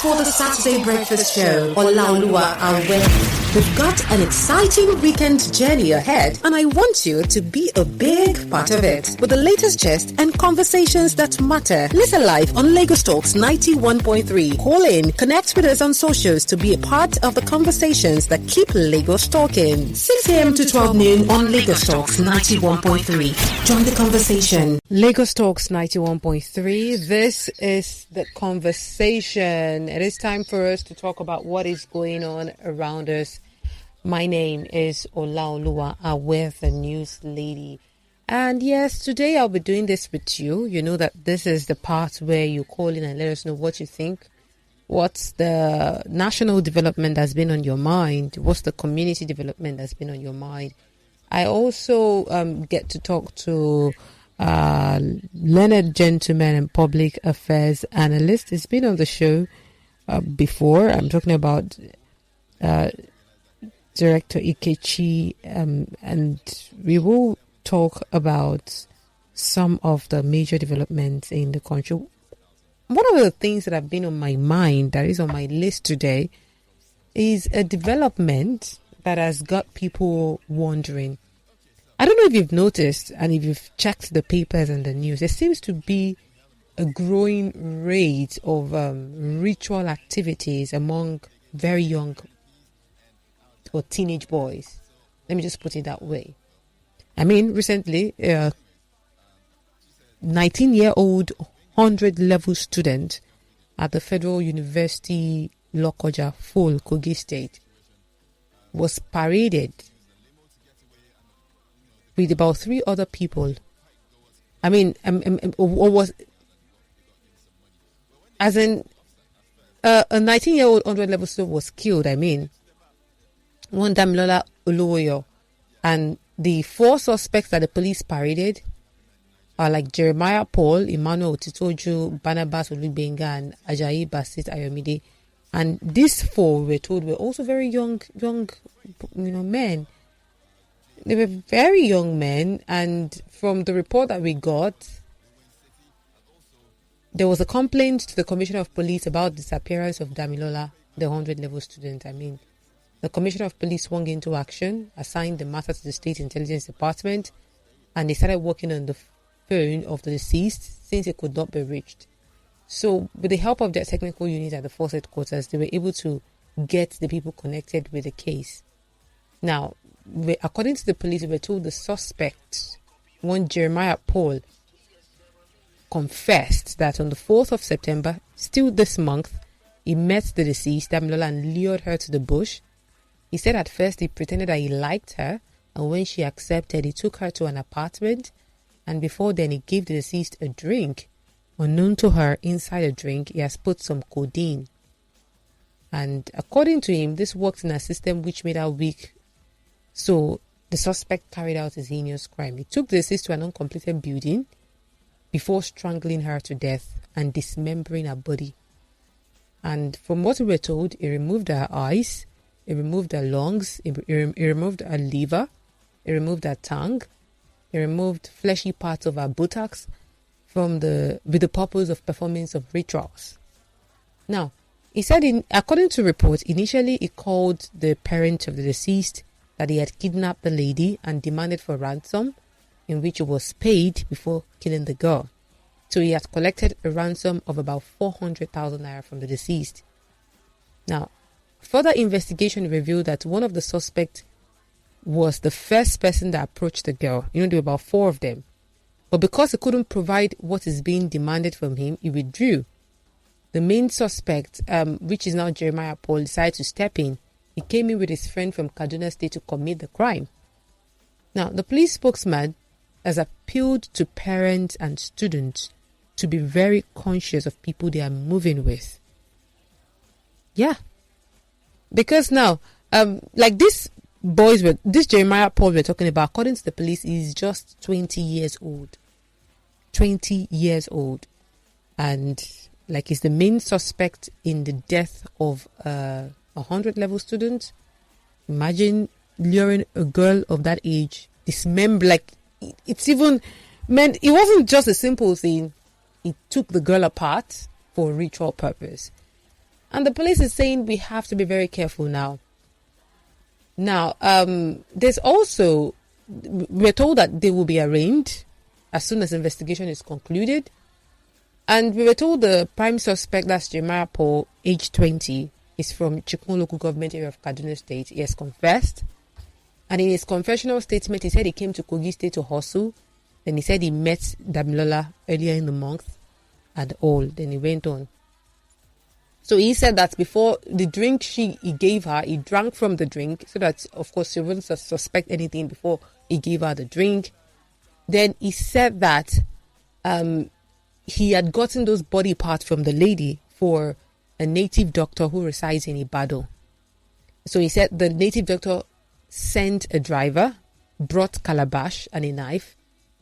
for the Saturday Breakfast Show, Olaoluwa Awe. We've got an exciting weekend journey ahead, and I want you to be a big part of it. With the latest gist and conversations that matter. Listen live on Lagos Talks 91.3. Call in, connect with us on socials to be a part of the conversations that keep Lagos talking. 6 a.m. to 12 noon on Lagos Talks 91.3. Join the conversation. Lagos Talks 91.3. This is the conversation. It is time for us to talk about what is going on around us. My name is Olaoluwa Awe, the news lady. And yes, today I'll be doing this with you. You know that this is the part where you call in and let us know what you think. What's the national development that's been on your mind? What's the community development that's been on your mind? I also get to talk to learned gentleman and public affairs analyst. He's been on the show before. I'm talking about Director Ikechi, and we will talk about some of the major developments in the country. One of the things that have been on my mind, that is on my list today, is a development that has got people wondering. I don't know if you've noticed and if you've checked the papers and the news, there seems to be a growing rate of ritual activities among very young or teenage boys. Let me just put it that way. I mean, recently, 19-year-old 100-level student at the Federal University Lokoja, Full, Kogi State, was paraded with about 3 other people. I mean, or was, as in, a 19-year-old 100-level student was killed. I mean, one Olaoluwa Awe, and the 4 suspects that the police paraded are like Jeremiah Paul, Emmanuel Otitoju, Barnabas Olubenga, and Ajayi Basit Ayomide. And these 4, we're told, were also very young, men. They were very young men, and from the report that we got, there was a complaint to the Commissioner of Police about the disappearance of Damilola, the 100-level student. I mean, the Commissioner of Police swung into action, assigned the matter to the State Intelligence Department, and they started working on the phone of the deceased since it could not be reached. So, with the help of their technical unit at the force headquarters, they were able to get the people connected with the case. Now, according to the police, we were told the suspect, one Jeremiah Paul, confessed that on the 4th of September, still this month, he met the deceased, Damilola, and lured her to the bush. He said at first he pretended that he liked her, and when she accepted, he took her to an apartment, and before then he gave the deceased a drink. Unknown to her, inside the drink, he has put some codeine. And according to him, this worked in a system which made her weak. So the suspect carried out his heinous crime. He took the deceased to an uncompleted building before strangling her to death and dismembering her body. And from what we were told, he removed her eyes, he removed her lungs, he removed her liver, he removed her tongue, he removed fleshy parts of her buttocks with the purpose of performing some rituals. Now, he said, according to reports, initially he called the parent of the deceased that he had kidnapped the lady and demanded for ransom, in which he was paid before killing the girl. So he had collected a ransom of about 400,000 naira from the deceased. Now, further investigation revealed that one of the suspects was the first person that approached the girl. There were about 4 of them. But because he couldn't provide what is being demanded from him, he withdrew. The main suspect, which is now Jeremiah Paul, decided to step in. He came in with his friend from Kaduna State to commit the crime. Now, the police spokesman has appealed to parents and students to be very conscious of people they are moving with. Yeah. Because now, like this Jeremiah Paul we're talking about, according to the police, is just 20 years old. 20 years old. And like he's the main suspect in the death of a 100-level student. Imagine luring a girl of that age, dismember, like it's even meant, it wasn't just a simple thing. He took the girl apart for a ritual purpose. And the police is saying we have to be very careful now. Now, there's also, we're told that they will be arraigned as soon as investigation is concluded. And we were told the prime suspect, that's Jeremiah Paul, age 20, is from Chikun local government area of Kaduna State. He has confessed. And in his confessional statement, he said he came to Kogi State to hustle. Then he said he met Damilola earlier in the month and all. Then he went on. So he said that before the drink he gave her, he drank from the drink so that, of course, she wouldn't suspect anything before he gave her the drink. Then he said that he had gotten those body parts from the lady for a native doctor who resides in Ibadan. So he said the native doctor sent a driver, brought calabash and a knife.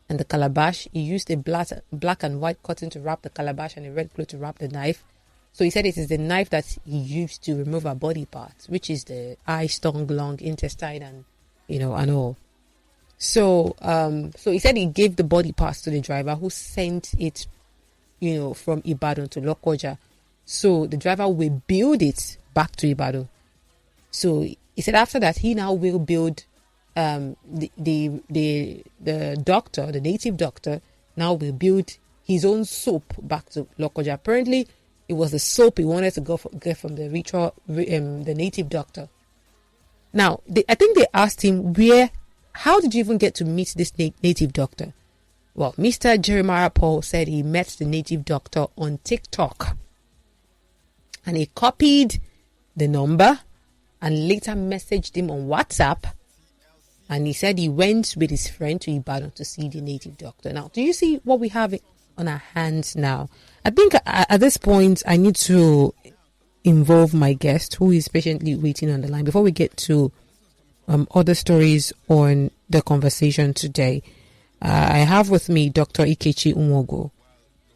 And the calabash, he used a black and white cotton to wrap the calabash and a red cloth to wrap the knife. So he said it is the knife that he used to remove her body parts, which is the eye, stomach, lung, intestine, and and all. So so he said he gave the body parts to the driver who sent it, from Ibadan to Lokoja. So the driver will build it back to Ibadan. So he said after that he now will build the doctor, the native doctor, now will build his own soap back to Lokoja. Apparently, it was the soap he wanted to get from the the native doctor. Now, I think they asked him, how did you even get to meet this native doctor? Well, Mr. Jeremiah Paul said he met the native doctor on TikTok. And he copied the number and later messaged him on WhatsApp. And he said he went with his friend to Ibadan to see the native doctor. Now, do you see what we have on our hands now? I think at this point, I need to involve my guest who is patiently waiting on the line before we get to other stories on the conversation today. I have with me Dr. Ikechi Nwogo.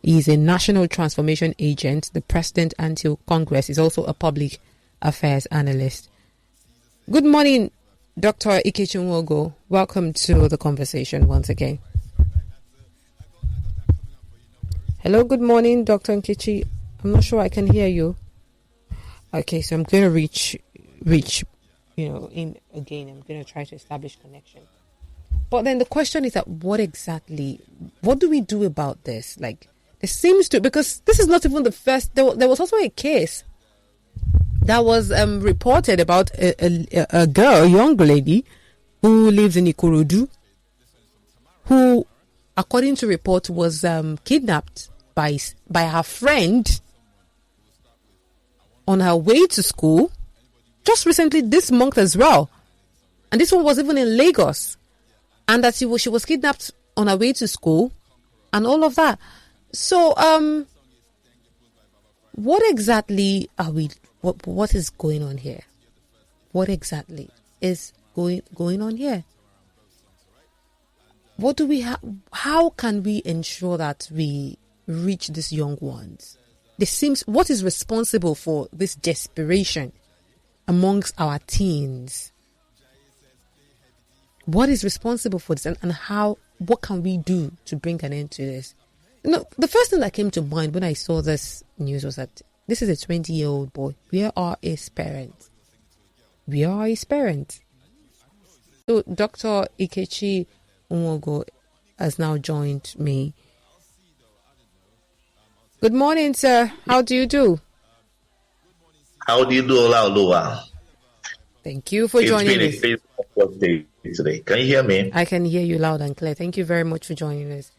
He's a national transformation agent, the president until Congress. He's also a public affairs analyst. Good morning, Dr. Ikechi Nwogo. Welcome to the conversation once again. Hello, good morning, Dr. Nkechi. I'm not sure I can hear you. Okay, so I'm going to reach, in again. I'm going to try to establish connection. But then the question is that what do we do about this? Like, there seems to, because this is not even the first, there was also a case that was reported about a girl, a young lady who lives in Ikorodu, who, according to report, was kidnapped by her friend on her way to school just recently this month as well. And this one was even in Lagos. And that she was kidnapped on her way to school and all of that. So, what exactly are we, what is going on here? What exactly is going on here? What do we have? How can we ensure that we reach these young ones? What is responsible for this desperation amongst our teens? What is responsible for this, and what can we do to bring an end to this? The first thing that came to mind when I saw this news was that this is a 20-year-old boy. Where are his parents? Where are his parents? So Dr. Ikechi Nwogo has now joined me. Good morning, sir. How do you do? How do you do, Olaoluwa? Thank you for joining us. It's been a Facebook day today. Can you hear me? I can hear you loud and clear. Thank you very much for joining us.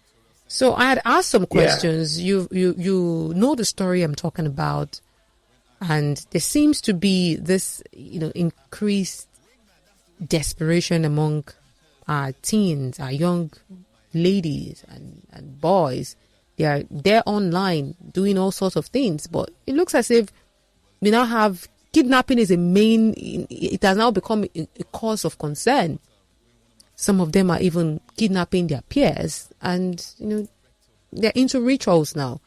So I had asked some questions. Yeah. You know the story I'm talking about, and there seems to be this increased desperation among our teens, our young ladies and boys. They're online doing all sorts of things, but it looks as if we now have kidnapping is it has now become a cause of concern. Some of them are even kidnapping their peers, and they're into rituals now.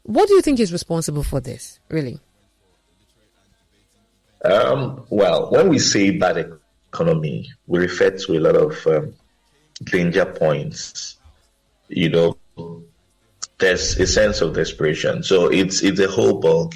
What do you think is responsible for this, really? Well, when we say bad economy, we refer to a lot of danger points. There's a sense of desperation. So it's a whole bulk.